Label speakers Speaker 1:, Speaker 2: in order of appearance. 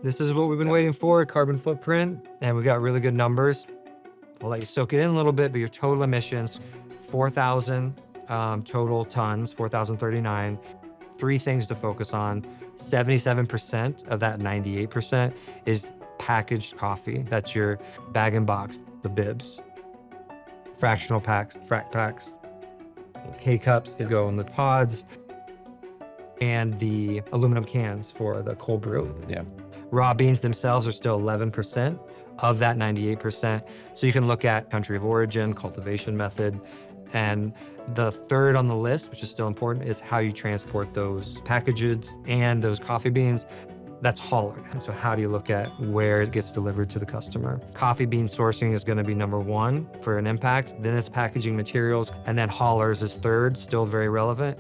Speaker 1: This is what we've been waiting for, carbon footprint, and we got really good numbers. I'll let you soak it in a little bit, but your total emissions, 4,000 total tons, 4,039. Three things to focus on. 77% of that 98% is packaged coffee. That's your bag and box, the bibs, fractional packs, frac packs, K-cups that go in the pods, and the aluminum cans for the cold brew.
Speaker 2: Yeah.
Speaker 1: Raw beans themselves are still 11% of that 98%. So you can look at country of origin, cultivation method, and the third on the list, which is still important, is how you transport those packages and those coffee beans. That's hauled. So how do you look at where it gets delivered to the customer? Coffee bean sourcing is going to be number one for an impact. Then it's packaging materials, and then haulers is third, still very relevant.